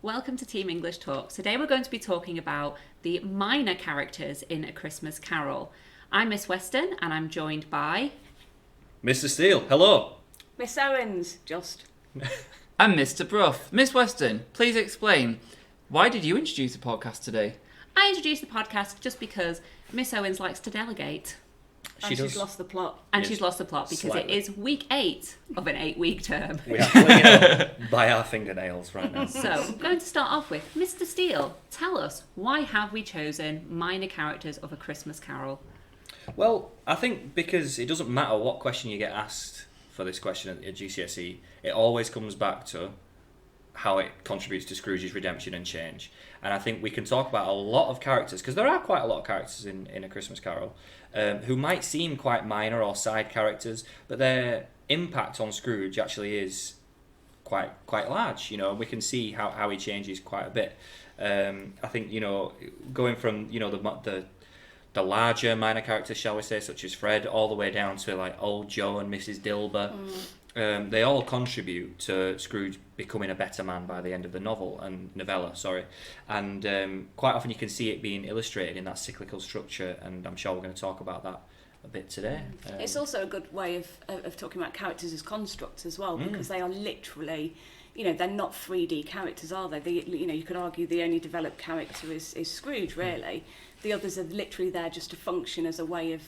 Welcome to Team English Talks. Today we're going to be talking about the minor characters in A Christmas Carol. I'm Miss Weston and I'm joined by... Mr. Steele, hello. Miss Owens, just. I'm Mr. Bruff. Miss Weston, please explain, why did you introduce the podcast today? I introduced the podcast just because Miss Owens likes to delegate. She's lost the plot. And Yes, she's lost the plot because slightly. it is week 8 of an 8-week term. We are clinging on by our fingernails right now. So, I'm going to start off with Mr. Steele. Tell us, why have we chosen minor characters of A Christmas Carol? Well, I think because it doesn't matter what question you get asked for this question at GCSE, it always comes back to how it contributes to Scrooge's redemption and change. And I think we can talk about a lot of characters, because there are quite a lot of characters in A Christmas Carol, who might seem quite minor or side characters, but their impact on Scrooge actually is quite large. You know, we can see how he changes quite a bit. I think, you know, going from, you know, the larger minor characters, shall we say, such as Fred, all the way down to like Old Joe and Mrs. Dilber. They all contribute to Scrooge becoming a better man by the end of the novella. And quite often you can see it being illustrated in that cyclical structure, and I'm sure we're going to talk about that a bit today. It's also a good way of talking about characters as constructs as well, because they are literally, you know, they're not 3D characters, are they? You know, you could argue the only developed character is Scrooge, really. The others are literally there just to function as a way of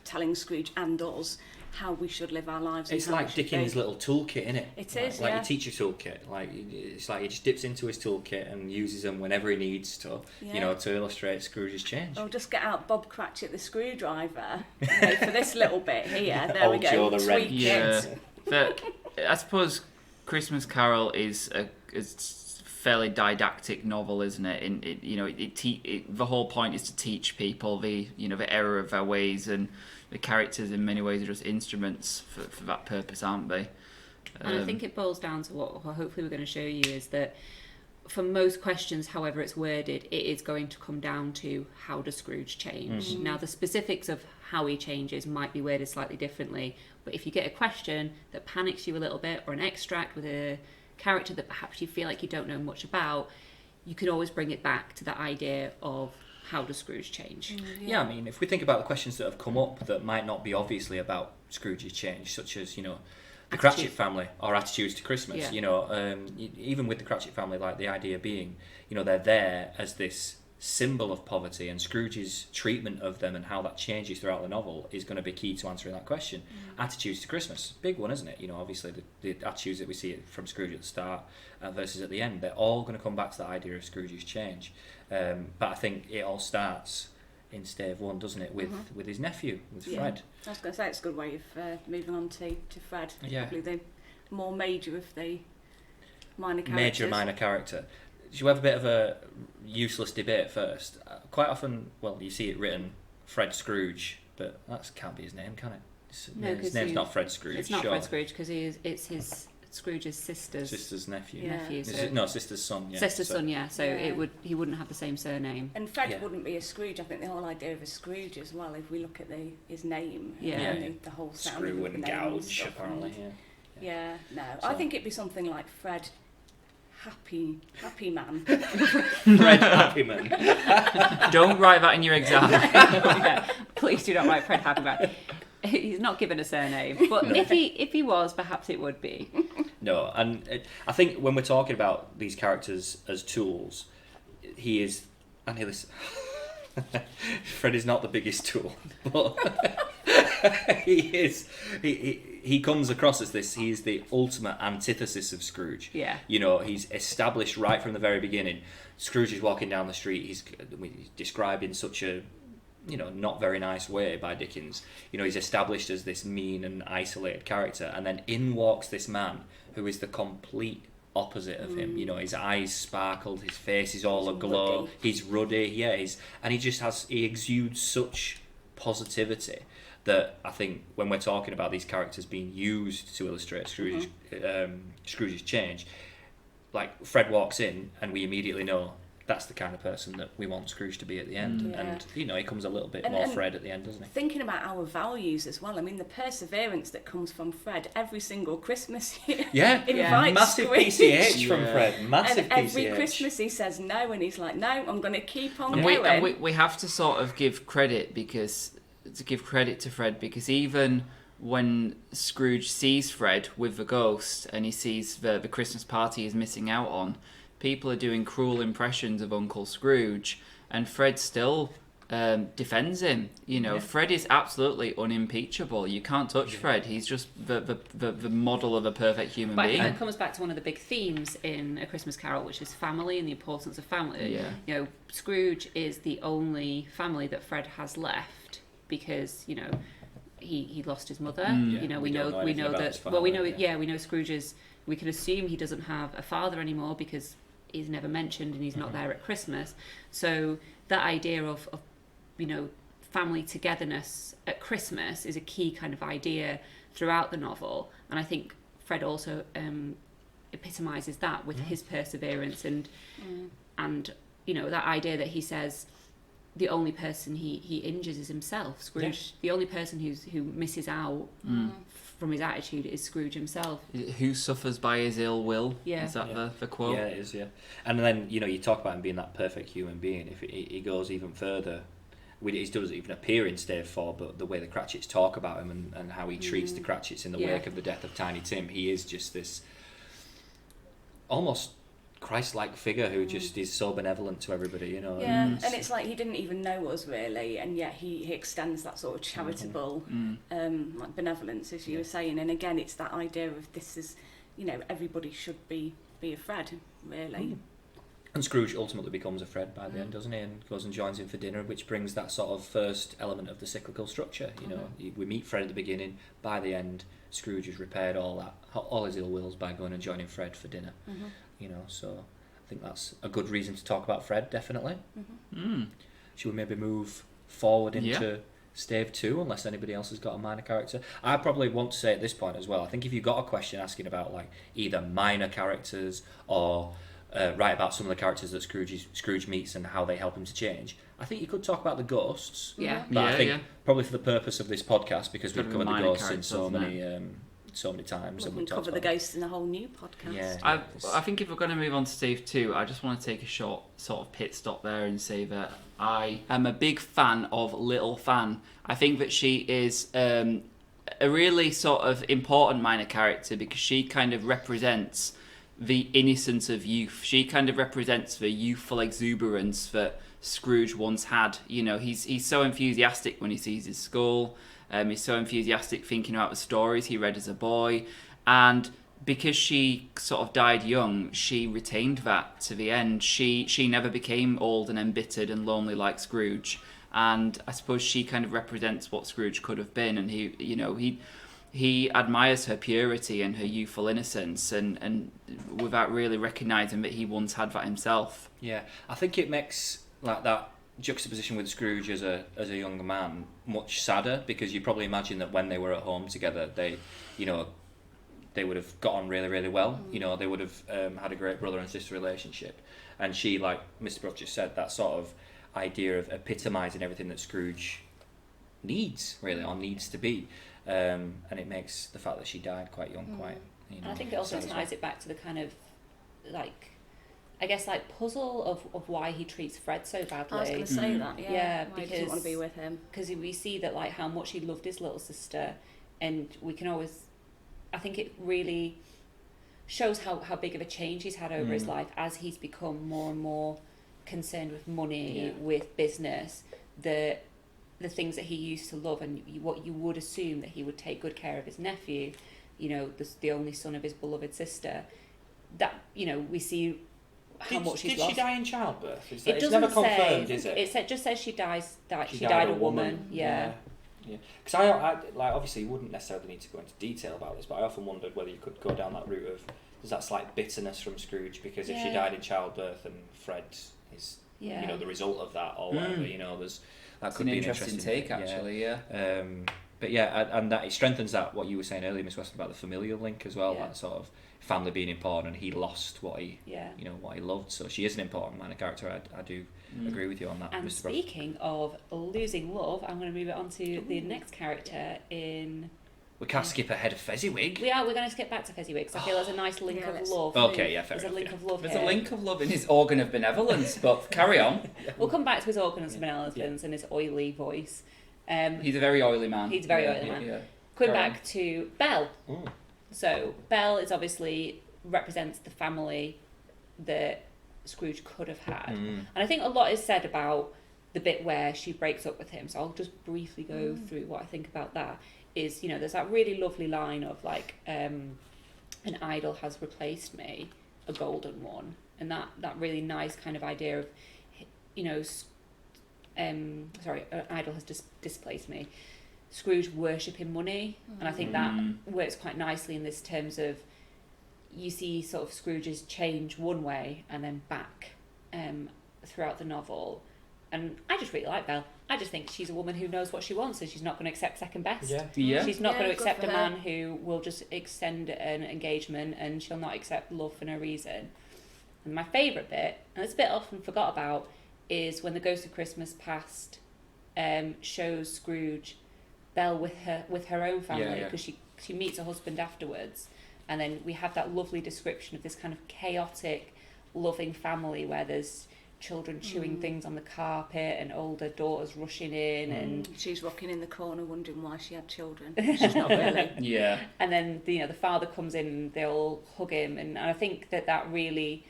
telling Scrooge and us how we should live our lives. It's like Dickens' little toolkit, isn't it? It like, is, like yeah. your teacher toolkit. Like it's like he just dips into his toolkit and uses them whenever he needs to, you know, to illustrate Scrooge's change. Or just get out Bob Cratchit the screwdriver, you know, for this little bit here. There we Old go. Joe the Red. Tweak Yeah, it. but I suppose Christmas Carol is a fairly didactic novel, isn't it? The whole point is to teach people the error of their ways, and the characters in many ways are just instruments for that purpose, aren't they? And I think it boils down to what hopefully we're going to show you is that for most questions, however it's worded, it is going to come down to how does Scrooge change. Now, the specifics of how he changes might be worded slightly differently, but if you get a question that panics you a little bit, or an extract with a character that perhaps you feel like you don't know much about, you can always bring it back to the idea of how does Scrooge change. Yeah, I mean, if we think about the questions that have come up that might not be obviously about Scrooge's change, such as, you know, the Cratchit family or attitudes to Christmas, Yeah. you know, even with the Cratchit family, like the idea being, you know, they're there as this symbol of poverty, and Scrooge's treatment of them and how that changes throughout the novel is going to be key to answering that question. Attitudes to Christmas, big one, isn't it? You know, obviously the attitudes that we see from Scrooge at the start versus at the end, they're all going to come back to that idea of Scrooge's change. But I think it all starts in stave 1, doesn't it, with his nephew, with Fred. I was going to say it's a good way of moving on to Fred. Yeah. Probably the more major of the minor characters. Major minor character. Should we have a bit of a useless debate first? Quite often, well, you see it written Fred Scrooge, but that can't be his name, can it? No, His name's not Fred Scrooge. It's not sure. Fred Scrooge because it's his Scrooge's sister's nephew. Yeah. nephew. Is So it? No, sister's son. Yeah. sister's son, yeah. So Yeah. he wouldn't have the same surname. And Fred Yeah. wouldn't be a Scrooge. I think the whole idea of a Scrooge as well, if we look at his name, Yeah. and the whole sound Screw of and the name and gouge, stuff, apparently. and- Yeah. Yeah, no. So- I think it'd be something like Fred Happy Man. Fred Happyman. Don't write that in your exam. Yeah, please do not write Fred Happyman. He's not given a surname, but if he was, perhaps it would be. No, and I think when we're talking about these characters as tools, he is, and here this, Fred is not the biggest tool, but he comes across as this. He's the ultimate antithesis of Scrooge. Yeah. You know, he's established right from the very beginning. Scrooge is walking down the street. He's described in such a, you know, not very nice way by Dickens. You know, he's established as this mean and isolated character, and then in walks this man who is the complete opposite of him. You know, his eyes sparkled, his face is all aglow, he's ruddy, and he exudes such positivity that I think when we're talking about these characters being used to illustrate Scrooge's change, like Fred walks in and we immediately know that's the kind of person that we want Scrooge to be at the end. Mm. And he comes a little bit And- more and Fred at the end, doesn't he? Thinking about our values as well, I mean, the perseverance that comes from Fred every single Christmas year. Yeah, invites massive Scrooge. PCH from Yeah. Fred, massive And every PCH. Christmas he says no, and he's like, no, I'm going to keep on And going. we have to sort of give credit to Fred, because even when Scrooge sees Fred with the ghost and he sees the Christmas party he's missing out on, people are doing cruel impressions of Uncle Scrooge, and Fred still defends him. Fred is absolutely unimpeachable. You can't touch Fred. He's just the model of a perfect human But I being. think that comes back to one of the big themes in A Christmas Carol, which is family and the importance of family. Yeah. Scrooge is the only family that Fred has left because, he lost his mother. Yeah, We we don't know know anything about his that. Well, we know. father, yeah. Yeah, we know Scrooge is. We can assume he doesn't have a father anymore because he's never mentioned and he's not there at Christmas. So that idea of family togetherness at Christmas is a key kind of idea throughout the novel, and I think Fred also epitomises that with his perseverance and that idea that he says the only person he injures is himself. Scrooge, the only person who misses out from his attitude is Scrooge himself. Who suffers by his ill will? Yeah. Is that the quote? Yeah, it is, yeah. And then, you talk about him being that perfect human being. If he goes even further, he doesn't even appear in Stave 4, but the way the Cratchits talk about him and how he treats the Cratchits in the wake of the death of Tiny Tim, he is just this almost Christ-like figure who just is so benevolent to everybody, Yeah, and it's like he didn't even know us really, and yet he extends that sort of charitable like benevolence, as you were saying. And again, it's that idea of this is, everybody should be a Fred, really. And Scrooge ultimately becomes a Fred by the end, doesn't he? And goes and joins him for dinner, which brings that sort of first element of the cyclical structure. We meet Fred at the beginning. By the end, Scrooge has repaired all his ill wills by going and joining Fred for dinner. So I think that's a good reason to talk about Fred, definitely. Should we maybe move forward into Stave 2, unless anybody else has got a minor character? I probably want to say at this point as well, I think if you've got a question asking about like either minor characters or write about some of the characters that Scrooge meets and how they help him to change, I think you could talk about the ghosts. Yeah. But I think probably for the purpose of this podcast, because we've Gotta be covered the minor ghosts in characters, so isn't many times. We and can we've talked cover the about ghosts in a whole new podcast. Yeah. I think if we're going to move on to Stave 2, I just want to take a short sort of pit stop there and say that I am a big fan of Little Fan. I think that she is a really sort of important minor character because she kind of represents the innocence of youth. She kind of represents the youthful exuberance that Scrooge once had. He's so enthusiastic when he sees his school. He's so enthusiastic thinking about the stories he read as a boy. And because she sort of died young, she retained that to the end. She never became old and embittered and lonely like Scrooge. And I suppose she kind of represents what Scrooge could have been. And he admires her purity and her youthful innocence, and without really recognising that he once had that himself. Yeah, I think it makes like that juxtaposition with Scrooge as a younger man much sadder, because you probably imagine that when they were at home together, they would have got on really, really well. They would have had a great brother and sister relationship. And she, like Mr. Bruff just said, that sort of idea of epitomising everything that Scrooge needs, really, or needs to be. And it makes the fact that she died quite young quite. And I think it also sad as well. ties it back to the kind of puzzle of why he treats Fred so badly. I was going to say that, Yeah, why he doesn't want to be with him. Because we see that how much he loved his little sister, and we can always, I think it really shows how big of a change he's had over his life as he's become more and more concerned with money, with business, the things that he used to love, and what you would assume that he would take good care of his nephew, the only son of his beloved sister. That we see how much he's did lost. she die in childbirth? It's It never doesn't say. confirmed, is it? It just says she died a a woman. Yeah. Because I obviously you wouldn't necessarily need to go into detail about this, but I often wondered whether you could go down that route of there's that slight bitterness from Scrooge because if she died in childbirth and Fred is the result of that or whatever, there's that It's could an be interesting take, actually. But yeah, and that it strengthens that what you were saying earlier, Miss Weston, about the familial link as well. Yeah. That sort of family being important, and he lost what he, Yeah. what he loved. So she is an important minor character. I do agree with you on that, And Mr. Brough. speaking of losing love, I'm going to move it on to the next character in... We can't skip ahead of Fezziwig. We're going to skip back to Fezziwig because I feel there's a nice link Yeah, of let's- love. Okay, yeah, fair There's a enough. link Yeah. of love There's here. a link of love in his organ of benevolence, but carry on. We'll come back to his organs of benevolence and his oily voice. He's a very oily man. He's a very oily man. Yeah. Coming Carry back to Belle. Mm. So Belle is obviously represents the family that Scrooge could have had, and I think a lot is said about the bit where she breaks up with him. So I'll just briefly go through what I think about that. Is there's that really lovely line of like, an idol has replaced me, a golden one, and that really nice kind of idea of, an idol has displaced me. Scrooge worshipping money, and I think that works quite nicely in this terms of you see sort of Scrooge's change one way and then back throughout the novel. And I just really like Belle. I just think she's a woman who knows what she wants, and she's not going to accept second best. Yeah. She's not Yeah, going to good accept for a her. man who will just extend an engagement, and she'll not accept love for no reason. And my favourite bit, and it's a bit often forgot about, is when the Ghost of Christmas Past shows Scrooge Belle with her own family, because she meets her husband afterwards, and then we have that lovely description of this kind of chaotic, loving family where there's children chewing things on the carpet and older daughters rushing in, and She's rocking in the corner wondering why she had children. She's not really. Yeah. and then the father comes in and they all hug him, and I think that really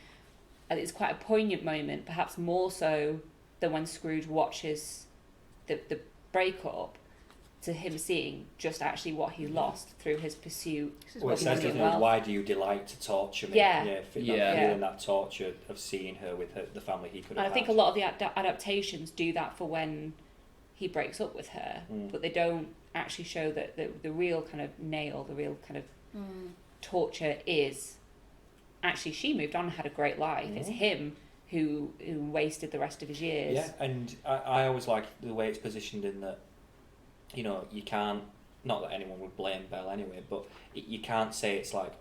it's quite a poignant moment, perhaps more so than when Scrooge watches the breakup, to him seeing just actually what he lost through his pursuit. Well, it says, money doesn't and it, wealth. why do you delight to torture me? Yeah. Feeling that torture of seeing her with the family he could And have I think had. a lot of the adaptations do that for when he breaks up with her, but they don't actually show that the real kind of nail, the real kind of torture is actually she moved on and had a great life. It's him who wasted the rest of his years. Yeah, and I always like the way it's positioned in that, you can't, not that anyone would blame Belle anyway, but you can't say it's like,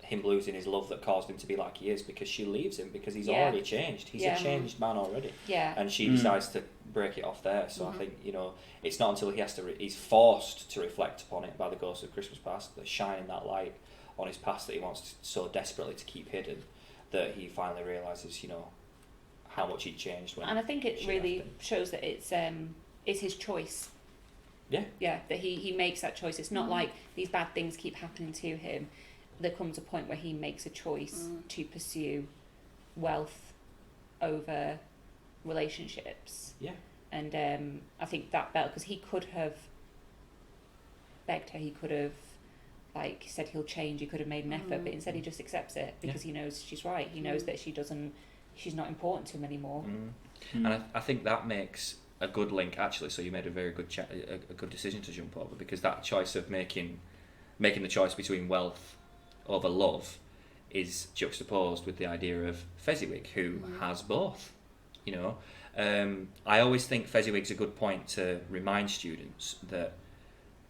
him losing his love that caused him to be like he is, because she leaves him because he's already changed. He's a changed man already. Yeah. And she decides to break it off there. So I think, it's not until he has to, he's forced to reflect upon it by the Ghost of Christmas Past, that shining that light on his past that he wants so desperately to keep hidden, that he finally realises, how much he'd changed when. And I think it she really left him. shows that it's his choice. Yeah. Yeah, that he makes that choice. It's not like these bad things keep happening to him. There comes a point where he makes a choice to pursue wealth over relationships. Yeah. And I think that Belle, because he could have begged her, he could have said he'll change, he could have made an effort, but instead he just accepts it because he knows she's right. He knows that she's not important to him anymore. And I think that makes a good link, actually. So you made a very good a good decision to jump over, because that choice of making the choice between wealth over love is juxtaposed with the idea of Fezziwig, who has both. I always think Fezziwig's a good point to remind students that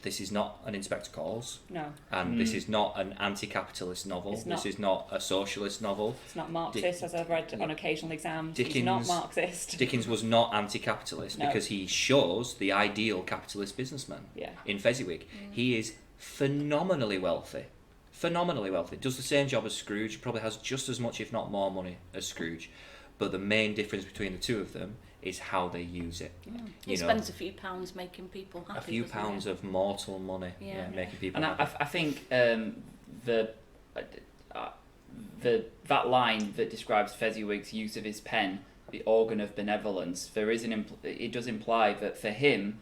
this is not an Inspector Calls, No, and this is not an anti-capitalist novel. It's not. This is not a socialist novel. it's not Marxist, as I've read on occasional exams. He's Dickens- not Marxist. Dickens was not anti-capitalist No. because he shows the ideal capitalist businessman Yeah. in Fezziwig. He is phenomenally wealthy. Does the same job as Scrooge, probably has just as much, if not more money as Scrooge. But the main difference between the two of them is how they use it. He spends a few pounds making people happy. A few doesn't pounds he? of mortal money, Yeah. making people And happy. I think that line that describes Fezziwig's use of his pen, the organ of benevolence, it does imply that for him,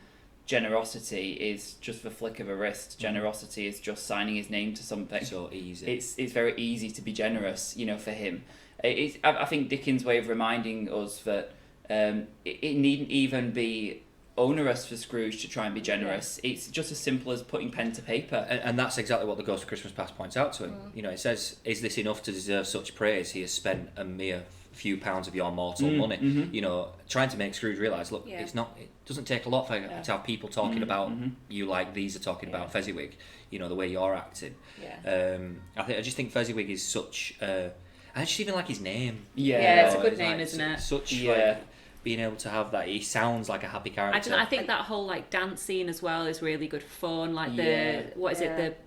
generosity is just the flick of a wrist. Generosity is just signing his name to something. So easy. It's very easy to be generous, for him. I think Dickens' way of reminding us that it needn't even be onerous for Scrooge to try and be generous. It's just as simple as putting pen to paper. And that's exactly what the Ghost of Christmas Past points out to him. It says, "Is this enough to deserve such praise? He has spent a mere few pounds of your mortal money. Mm-hmm. You know, trying to make Scrooge realise, look, Yeah. it's not. It doesn't take a lot to have people talking about you like these are talking about Fezziwig. You know, the way you're acting. Yeah. I just think Fezziwig is such. I just even like his name. Yeah, it's a You know, good it's name, like isn't it? Such Yeah. like being able to have that. He sounds like a happy character. I think that whole like dance scene as well is really good fun. Like the Yeah. what is Yeah. it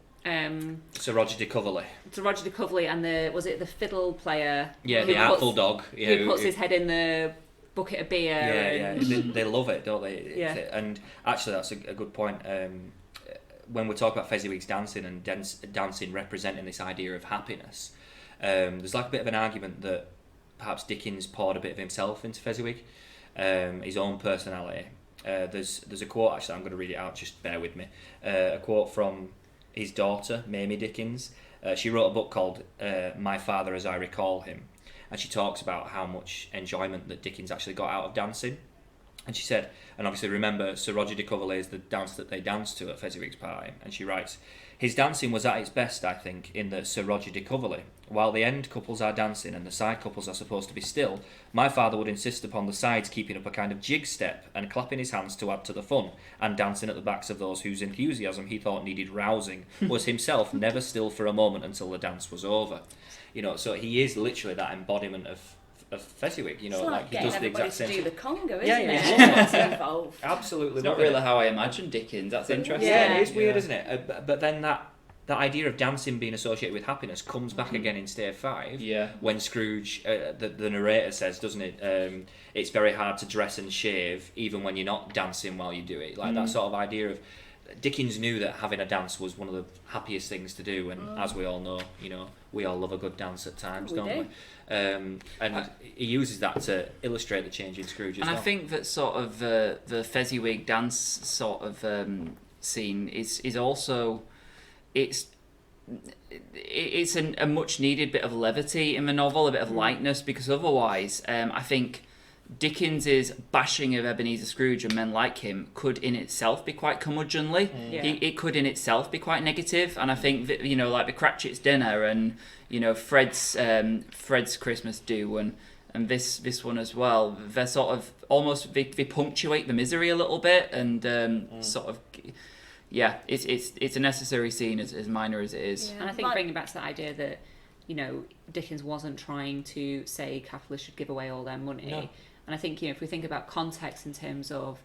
Sir Roger de Coverley. the Roger de Coverley and the fiddle player? Yeah, who the Artful Dog. Yeah, who puts his head in the bucket of beer. Yeah, and, they love it, don't they? Yeah. And actually, that's a good point. When we talk about Fezziwig's dancing and dancing representing this idea of happiness, there's like a bit of an argument that perhaps Dickens poured a bit of himself into Fezziwig, his own personality. There's a quote, actually, I'm going to read it out, just bear with me. A quote from his daughter, Mamie Dickens. She wrote a book called My Father as I Recall Him, and she talks about how much enjoyment that Dickens actually got out of dancing. And she said, and obviously remember, Sir Roger de Coverley is the dance that they danced to at Fezziwig's party. And she writes, his dancing was at its best, I think, in the Sir Roger de Coverley. While the end couples are dancing and the side couples are supposed to be still, my father would insist upon the sides keeping up a kind of jig step and clapping his hands to add to the fun, and dancing at the backs of those whose enthusiasm he thought needed rousing, was himself never still for a moment until the dance was over. You know, so he is literally that embodiment of Fezziwig, you know, It's like he getting does the everybody exact same to do thing. the conga, isn't Yeah, it? yeah. What's involved. Absolutely. It's not loving really it. how I imagine Dickens. That's interesting. Yeah, it is weird, isn't it? But then that idea of dancing being associated with happiness comes back again in Stave 5. Yeah. When Scrooge, the narrator says, doesn't it? It's very hard to dress and shave even when you're not dancing while you do it. Like that sort of idea of Dickens knew that having a dance was one of the happiest things to do, and as we all know, you know, we all love a good dance at times, We don't do. we? And he uses that to illustrate the change in Scrooge as And well. I think that sort of the Fezziwig dance sort of scene is also it's a much needed bit of levity in the novel, a bit of lightness, because otherwise I think Dickens's bashing of Ebenezer Scrooge and men like him could in itself be quite curmudgeonly. Yeah. It could in itself be quite negative, and I think that, you know, like the Cratchit's dinner and, you know, Fred's Christmas do and this one as well, they're sort of almost they punctuate the misery a little bit, and sort of it's a necessary scene as minor as it is. Yeah. And I think bringing back to that idea that, you know, Dickens wasn't trying to say capitalists should give away all their money. No. And I think, you know, if we think about context in terms of,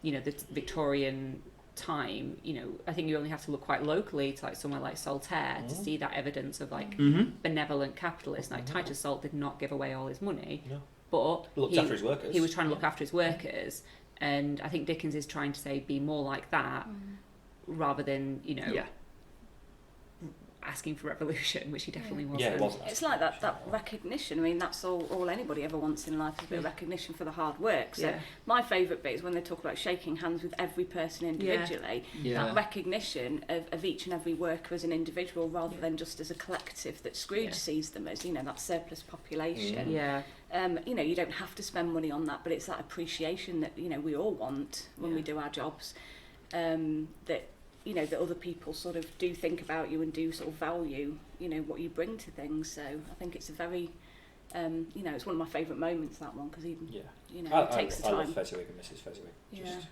you know, the Victorian time, you know, I think you only have to look quite locally to like somewhere like Saltaire to see that evidence of like benevolent capitalists. Like Titus Salt did not give away all his money, No. but He looked after his workers. he was trying to look after his workers. And I think Dickens is trying to say be more like that rather than, you know, Yeah. asking for revolution, which he definitely wasn't. Yeah, it wasn't. It's like that recognition. I mean, that's all anybody ever wants in life, is a bit of recognition for the hard work. So Yeah. my favourite bit is when they talk about shaking hands with every person individually. Yeah. That recognition of each and every worker as an individual rather than just as a collective that Scrooge Yeah. sees them as, you know, that surplus population. Yeah. You know, you don't have to spend money on that, but it's that appreciation that, you know, we all want when we do our jobs, that, you know, that other people sort of do think about you and do sort of value, you know, what you bring to things. So I think it's a very, you know, it's one of my favourite moments, that one, because he, you know, it takes the I time. love Fezziwig and Mrs. Fezziwig. Just Yeah.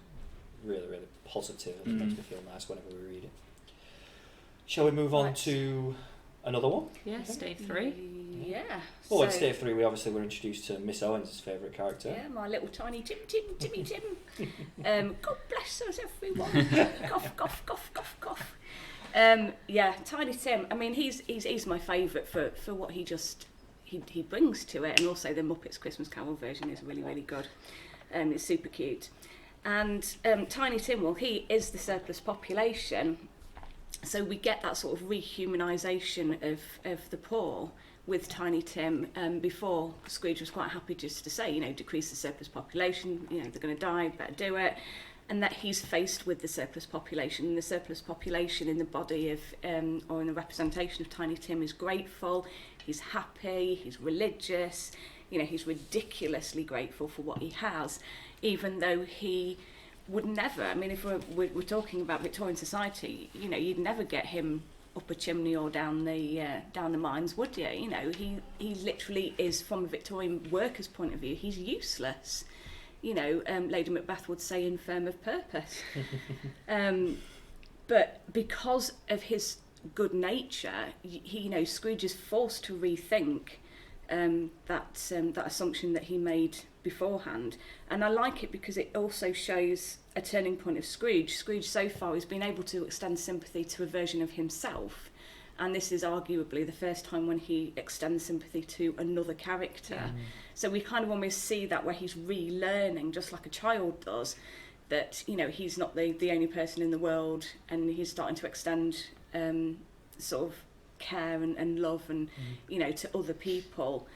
really, really positive, and it makes me feel nice whenever we read it. Shall we move on Right. to another one? Yes, day 3. Yeah. Well, in So- Stave 3, we obviously were introduced to Miss Owens' favourite character. Yeah, my little tiny Timmy Tim. God bless us, everyone. Cough, cough, cough, cough, cough. Yeah, Tiny Tim. I mean, he's my favourite for what he brings to it, and also the Muppets Christmas Carol version is really, really good. It's super cute. And Tiny Tim, well, he is the surplus population, so we get that sort of rehumanisation of the poor with Tiny Tim. Before, Scrooge was quite happy just to say, you know, decrease the surplus population, you know, they're going to die, better do it. And that he's faced with the surplus population. And the surplus population in the body of, or in the representation of Tiny Tim is grateful, he's happy, he's religious, you know, he's ridiculously grateful for what he has, even though he would never, I mean, if we're talking about Victorian society, you know, you'd never get him up a chimney or down the mines, would you? You know, he literally is, from a Victorian worker's point of view, he's useless. You know, Lady Macbeth would say infirm of purpose. But because of his good nature, he, you know, Scrooge is forced to rethink that assumption that he made beforehand. And I like it because it also shows a turning point of Scrooge. Scrooge so far has been able to extend sympathy to a version of himself, and this is arguably the first time when he extends sympathy to another character. So we kind of almost see that where he's relearning, just like a child does, that, you know, he's not the only person in the world, and he's starting to extend sort of care and love and you know, to other people,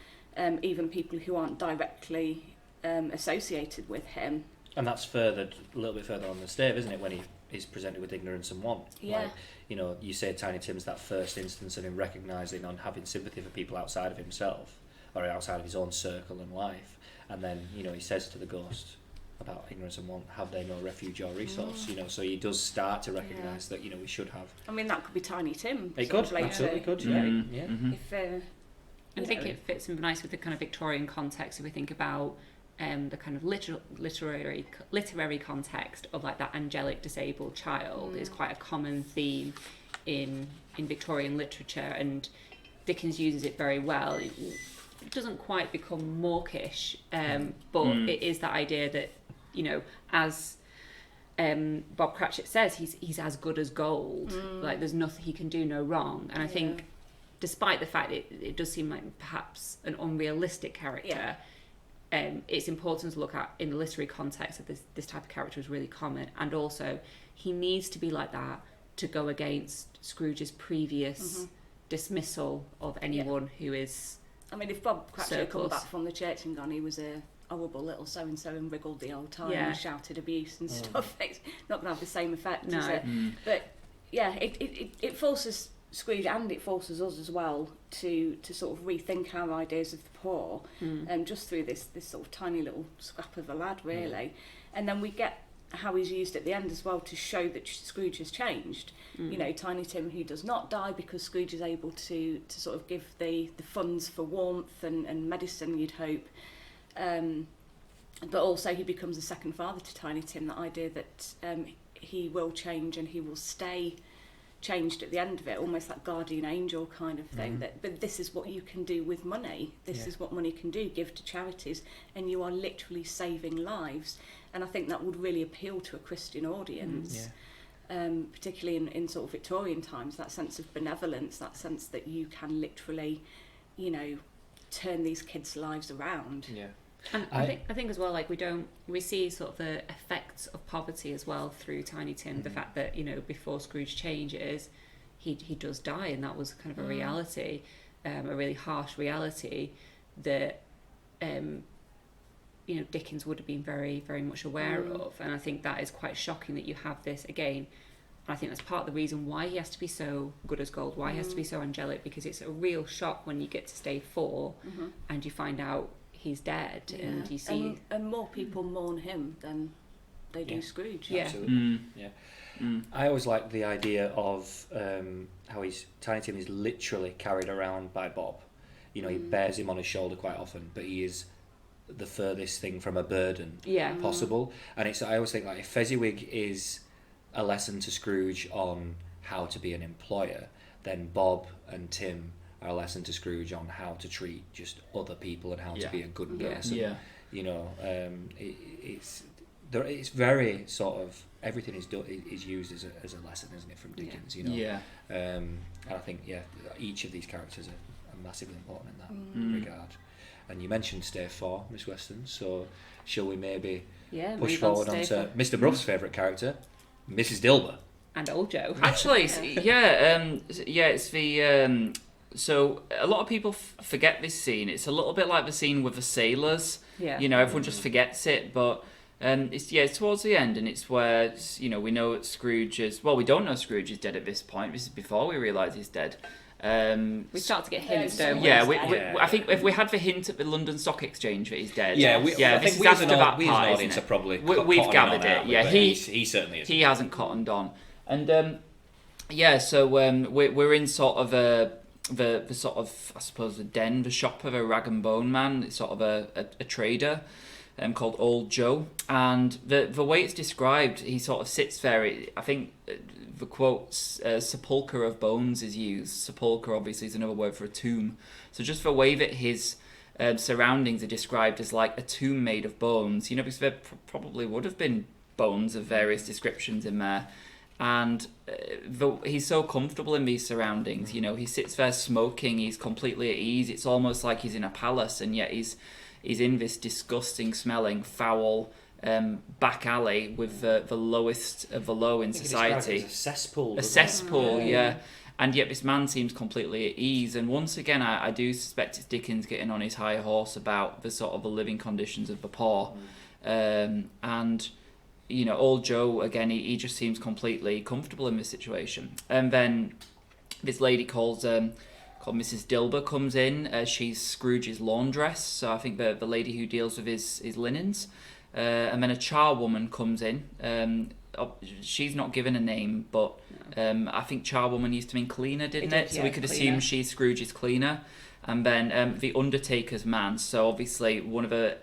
even people who aren't directly associated with him. And that's furthered a little bit further on the stave, isn't it, when he is presented with ignorance and want. Yeah. Like, you know, you say Tiny Tim's that first instance of him recognising and having sympathy for people outside of himself, or outside of his own circle and life, and then, you know, he says to the ghost about ignorance and want, have they no refuge or resource? You know, so he does start to recognise that, you know, we should have. I mean, that could be Tiny Tim. It sort could, of later, absolutely could, you yeah. know, Yeah. If And I think know. it fits in nice with the kind of Victorian context if we think about the kind of literary context of like that angelic disabled child is quite a common theme in Victorian literature, and Dickens uses it very well. It doesn't quite become mawkish, but it is that idea that, you know, as Bob Cratchit says, he's as good as gold. Like there's nothing he can do no wrong, and I think, despite the fact it does seem like perhaps an unrealistic character, it's important to look at in the literary context that this type of character is really common, and also he needs to be like that to go against Scrooge's previous dismissal of anyone who is. I mean, if Bob Cratchit had come surplus. back from the church and gone, he was a horrible little so-and-so and wriggled the old time Yeah. and shouted abuse and stuff, it's not going to have the same effect, No. is it? But yeah, it forces Scrooge, and it forces us as well to sort of rethink our ideas of the poor, just through this sort of tiny little scrap of a lad, really. And then we get how he's used at the end as well to show that Scrooge has changed. You know, Tiny Tim, who does not die because Scrooge is able to sort of give the funds for warmth and medicine, you'd hope. But also he becomes a second father to Tiny Tim, that idea that he will change and he will stay changed at the end of it, almost that guardian angel kind of thing. But this is what you can do with money. This is what money can do, give to charities, and you are literally saving lives. And I think that would really appeal to a Christian audience, particularly in sort of Victorian times, that sense of benevolence, that sense that you can literally, you know, turn these kids' lives around. Yeah. And I think as well, like we see sort of the effects of poverty as well through Tiny Tim. The fact that, you know, before Scrooge changes, he does die, and that was kind of a reality, a really harsh reality that you know, Dickens would have been very, very much aware of. And I think that is quite shocking that you have this again. And I think that's part of the reason why he has to be so good as gold, why he has to be so angelic, because it's a real shock when you get to stave 4 and you find out he's dead, and you see and more people mourn him than they do Scrooge. Yeah. Absolutely. I always like the idea of how Tiny Tim is literally carried around by Bob. You know, he bears him on his shoulder quite often, but he is the furthest thing from a burden possible. And I always think, like, if Fezziwig is a lesson to Scrooge on how to be an employer, then Bob and Tim are a lesson to Scrooge on how to treat just other people and how to be a good person. You know, it's very sort of everything is used as a lesson, isn't it, from Dickens? You know, and I think each of these characters are massively important in that regard. And you mentioned stave 4, Miss Weston, so shall we maybe push forward onto Mr. Bruff's favourite character, Mrs. Dilber? And Old Joe. Actually, it's the so a lot of people forget this scene. It's a little bit like the scene with the sailors. Yeah. You know, everyone just forgets it, but it's towards the end, and it's where, you know, we know that Scrooge is, well, we don't know Scrooge is dead at this point. This is before we realise he's dead. We start to get hints, don't we? I think if we had the hint at the London Stock Exchange that he's dead. I think we as an audience are probably we've gathered it. Yeah, he certainly is. He hasn't cottoned on, and Yeah, so we're in sort of the sort of, I suppose, the den, the shop of a rag and bone man. It's sort of a trader called Old Joe, and the way it's described, he sort of sits there. I think the quote "sepulchre of bones" is used. Sepulchre obviously is another word for a tomb. So just the way that his surroundings are described as like a tomb made of bones, because there probably would have been bones of various descriptions in there. And he's so comfortable in these surroundings. He sits there smoking. He's completely at ease. It's almost like he's in a palace, and yet he's in this disgusting smelling, foul back alley with the lowest of the low in society. A cesspool. A cesspool, yeah. And yet this man seems completely at ease. And once again, I do suspect it's Dickens getting on his high horse about the sort of the living conditions of the poor. And Old Joe, again, he just seems completely comfortable in this situation. And then this lady called Mrs. Dilber comes in. She's Scrooge's laundress, so I think the lady who deals with his linens. And then a charwoman comes in. She's not given a name, but I think charwoman used to mean cleaner, didn't it? So we could assume she's Scrooge's cleaner. And then the undertaker's man, so obviously one of the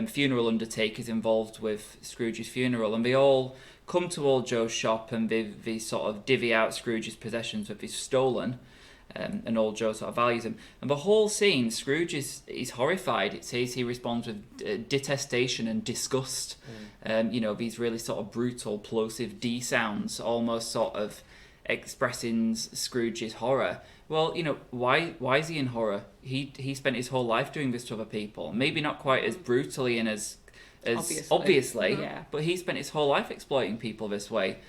funeral undertakers involved with Scrooge's funeral, and they all come to Old Joe's shop and they sort of divvy out Scrooge's possessions that he's stolen, and Old Joe sort of values him. And the whole scene, Scrooge is horrified. It says he responds with detestation and disgust. These really sort of brutal, plosive D sounds, almost sort of expressing Scrooge's horror. Well, why is he in horror? He spent his whole life doing this to other people. Maybe not quite as brutally and as obviously, yeah. But he spent his whole life exploiting people this way.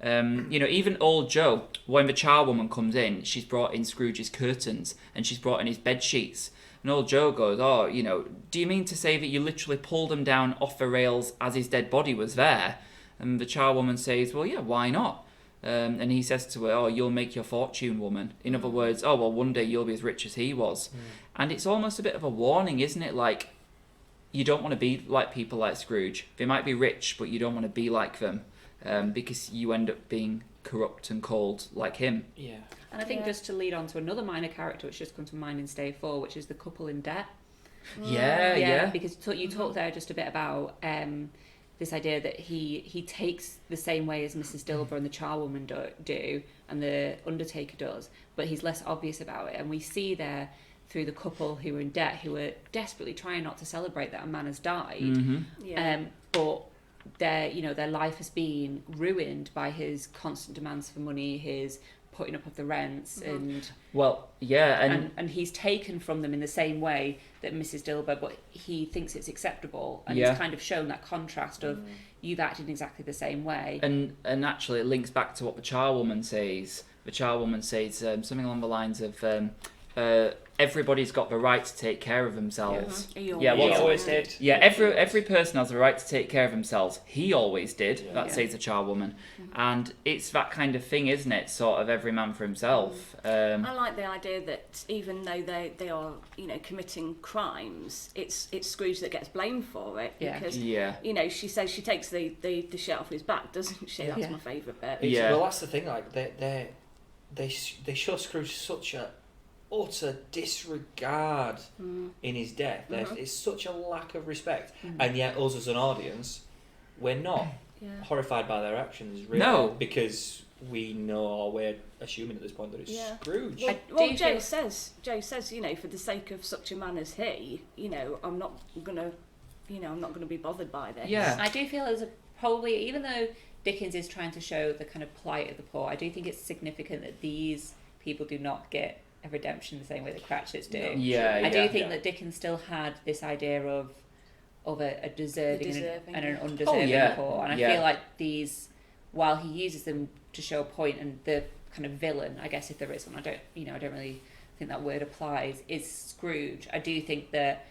Even Old Joe, when the charwoman comes in, she's brought in Scrooge's curtains and she's brought in his bed sheets. And Old Joe goes, do you mean to say that you literally pulled them down off the rails as his dead body was there? And the charwoman says, well, yeah, why not? And he says to her, you'll make your fortune, woman. In other words, one day you'll be as rich as he was. And it's almost a bit of a warning, isn't it? Like, you don't want to be like people like Scrooge. They might be rich, but you don't want to be like them, because you end up being corrupt and cold like him. Yeah. And I think just to lead on to another minor character which just comes to mind in Stay 4, which is the couple in debt. Yeah. Because you talked there just a bit about this idea that he takes the same way as Mrs. Dilber and the charwoman do, and the undertaker does, but he's less obvious about it. And we see there through the couple who are in debt, who are desperately trying not to celebrate that a man has died, but their life has been ruined by his constant demands for money, his putting up of the rents, and he's taken from them in the same way that Mrs. Dilber, but he thinks it's acceptable, and he's kind of shown that contrast of you've acted in exactly the same way. And actually it links back to what the charwoman says. The charwoman says something along the lines of everybody's got the right to take care of themselves. He always did. Yeah, every person has the right to take care of themselves. He always did. Says the charwoman. And it's that kind of thing, isn't it? Sort of every man for himself. I like the idea that even though they are, committing crimes, it's Scrooge that gets blamed for it. Because, she says she takes the shirt off his back, doesn't she? That's my favourite bit. Well, that's the thing. Like they show Scrooge such a utter disregard in his death. It's such a lack of respect, and yet us as an audience, we're not horrified by their actions, really. No, because we know, or we're assuming at this point, that it's Scrooge. Well, Joe says, for the sake of such a man as he, I'm not gonna be bothered by this. Yeah, I do feel there's probably, even though Dickens is trying to show the kind of plight of the poor, I do think it's significant that these people do not get a redemption the same way the Cratchits do. I do think that Dickens still had this idea of a deserving and an undeserving poor, and I feel like these, while he uses them to show a point, and the kind of villain, I guess if there is one, I don't really think that word applies, is Scrooge. I do think that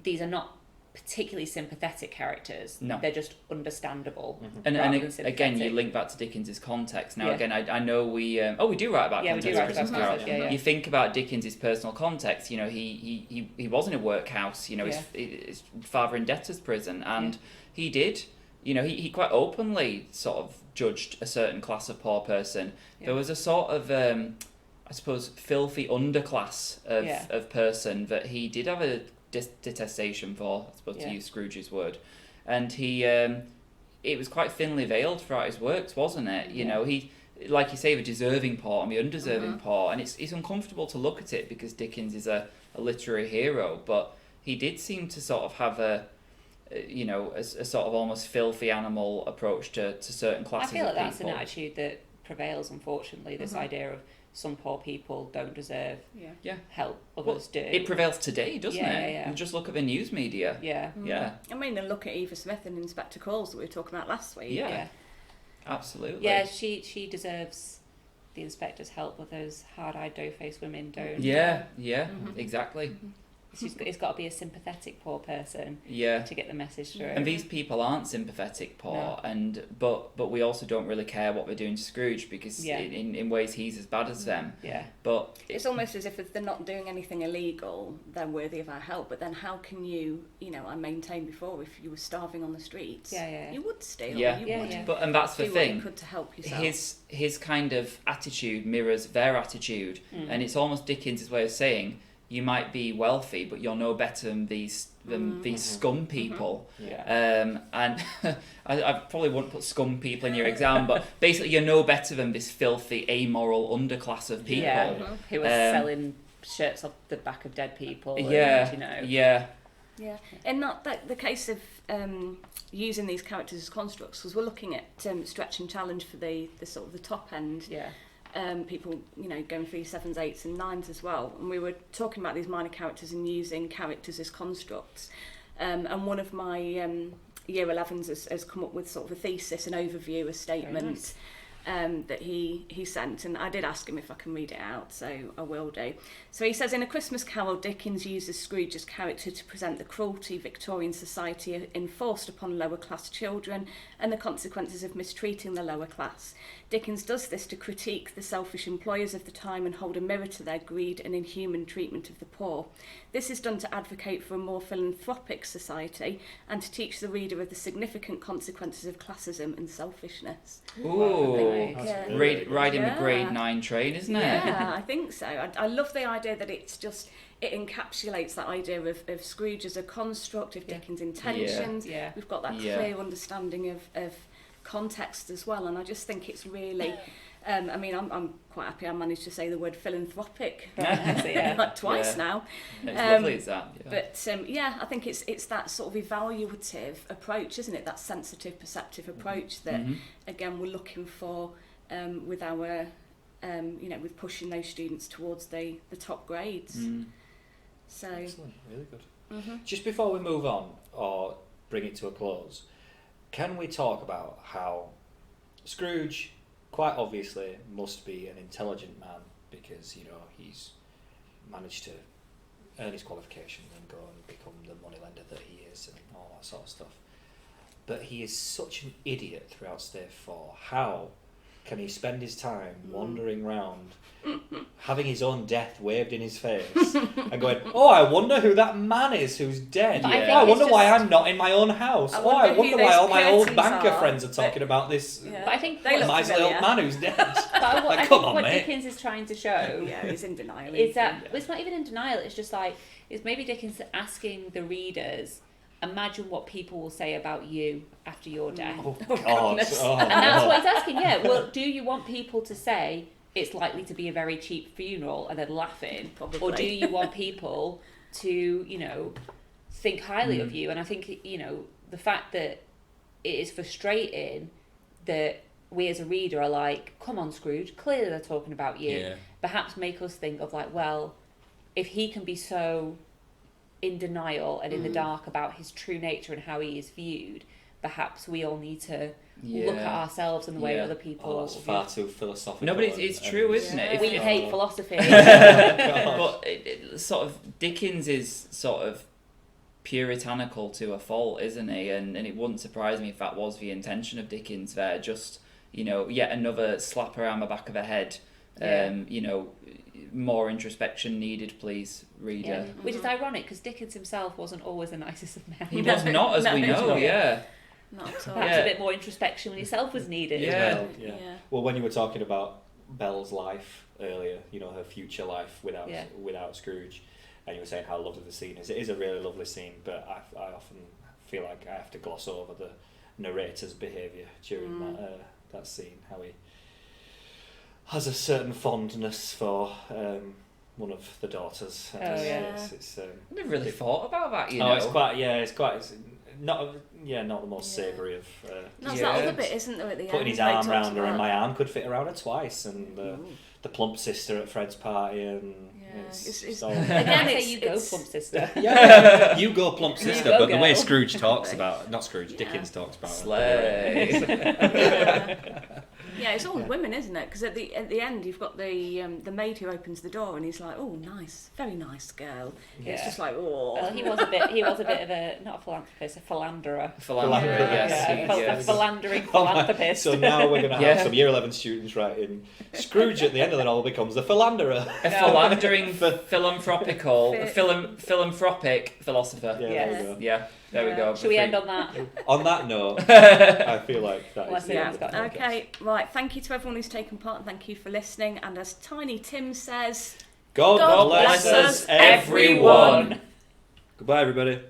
these are not particularly sympathetic characters. No, they're just understandable. And again, you link back to Dickens's context. Now, again, I know we do write about context. We do write about context. You think about Dickens's personal context. He was in a workhouse. His father in debtor's prison, and he did you know, he quite openly sort of judged a certain class of poor person. Yeah. There was a sort of, I suppose, filthy underclass of person that he did have a detestation for, I suppose, to use Scrooge's word. And he, it was quite thinly veiled throughout his works, wasn't it? You know, he, like you say, the deserving poor and the undeserving poor, and it's uncomfortable to look at it because Dickens is a literary hero, but he did seem to sort of have a sort of almost filthy animal approach to certain classes of people. I feel like that's an attitude that prevails, unfortunately, this idea of some poor people don't deserve help, others do. It prevails today, doesn't it? Yeah. You just look at the news media. Yeah. Yeah. I mean, and look at Eva Smith and Inspector Calls that we were talking about last week. Yeah. Absolutely. Yeah, she deserves the inspector's help, but those hard-eyed, dough-faced women don't. Yeah, exactly. It's got to be a sympathetic poor person Yeah. to get the message through. And these people aren't sympathetic poor, No. but we also don't really care what they're doing to Scrooge because in ways he's as bad as them. Yeah. But It's almost as if they're not doing anything illegal, they're worthy of our help. But then how can you, I maintained before, if you were starving on the streets, you would steal. Yeah. You Yeah, would yeah. and that's the do what you thing. could to help yourself. His kind of attitude mirrors their attitude, and it's almost Dickens' way of saying, you might be wealthy, but you're no better than these scum people. Yeah. And I probably wouldn't put scum people in your exam, but basically you're no better than this filthy, amoral underclass of people. Yeah. Who are selling shirts off the back of dead people. Yeah. And, Yeah. Yeah, and not that the case of using these characters as constructs, because we're looking at stretch and challenge for the sort of the top end. Yeah. People, going for your 7s, 8s and 9s as well. And we were talking about these minor characters and using characters as constructs. And one of my year 11s has come up with sort of a thesis, an overview, a statement that he sent. And I did ask him if I can read it out, so I will do. So he says, in A Christmas Carol, Dickens uses Scrooge's character to present the cruelty Victorian society enforced upon lower class children and the consequences of mistreating the lower class. Dickens does this to critique the selfish employers of the time and hold a mirror to their greed and inhuman treatment of the poor. This is done to advocate for a more philanthropic society and to teach the reader of the significant consequences of classism and selfishness. Ooh, riding the Yeah. grade 9 train, isn't it? Yeah, I think so. I love the idea that it encapsulates that idea of Scrooge as a construct of Dickens' intentions. Yeah. We've got that clear understanding of context as well, and I just think it's really I mean, I'm quite happy I managed to say the word philanthropic like twice now. It's lovely, is that? Yeah. But I think it's that sort of evaluative approach, isn't it? That sensitive, perceptive approach that again we're looking for with our with pushing those students towards the top grades. So Excellent, really good. Just before we move on or bring it to a close, can we talk about how Scrooge quite obviously must be an intelligent man because he's managed to earn his qualifications and go and become the moneylender that he is and all that sort of stuff, but he is such an idiot throughout Stave 4. How can he spend his time wandering round having his own death waved in his face and going, oh, I wonder who that man is who's dead. But I think I it's wonder why just- I'm not in my own house. I Oh, I wonder who wonder why all those my old curtains banker are. friends are talking about this yeah. But I think They look miserly old familiar. man who's dead. But I Like, think come on, what mate. Dickens is trying to show yeah, he's in denial. is isn't that he? it's not even in denial. It's just like it's maybe Dickens asking the readers, imagine what people will say about you after your death, Oh, God. goodness. Oh, and that's what he's asking. Yeah, well, do you want people to say it's likely to be a very cheap funeral and then laughing, Probably. or do you want people to think highly of you? And I think the fact that it is frustrating that we as a reader are like, come on, Scrooge, clearly they're talking about you. Yeah. Perhaps make us think of like, well, if he can be so in denial and in the dark about his true nature and how he is viewed, perhaps we all need to look at ourselves and the way Yeah. other people Oh, that's far too philosophical. No, but it's true, isn't it? If we you- hate philosophy. But sort of Dickens is sort of puritanical to a fault, isn't he? And it wouldn't surprise me if that was the intention of Dickens there. Just yet another slap around the back of the head. Yeah. More introspection needed, please, reader. Yeah. Which is ironic because Dickens himself wasn't always the nicest of men. He was not, as we No, he's know. not. Yeah. not at all. Perhaps Yeah. a bit more introspection with yourself was needed Yeah. as well. Yeah. Well, when you were talking about Belle's life earlier, her future life without Scrooge, and you were saying how lovely the scene is. It is a really lovely scene, but I often feel like I have to gloss over the narrator's behaviour during that scene. How he has a certain fondness for one of the daughters. It's I never really thought about that, you oh, know. it's not the most savoury of. That's Yeah. that other bit, isn't there, at the end? Putting his where he arm talks round her, and about- my arm could fit around her twice, and the plump sister at Fred's party, and Yeah, it's it's- all- Again, I say it's- you go, it's- plump sister. yeah, you go plump You sister, go, but the way girl. Scrooge talks about, not Scrooge, Yeah. Dickens talks about Slay. Yeah, it's all women, isn't it? Because at the end, you've got the maid who opens the door, and he's like, "Oh, nice, very nice girl." Yeah. It's just like, oh. Well, he was a bit of a not a philanthropist, a philanderer. Philanderer, Yeah. yes. A philandering Oh my- philanthropist. So now we're going to have Yeah. some Year 11 students writing Scrooge at the end of the novel becomes the philanderer. A philandering philanthropic philosopher. Yeah, Yes. there we go. Yeah, there we go. Should we end on that? On that note, I feel like that Unless is the end anyone's of the got- podcast. Okay, right. Thank you to everyone who's taken part, and thank you for listening. And as Tiny Tim says, God, God bless bless us, us, everyone. Goodbye, everybody.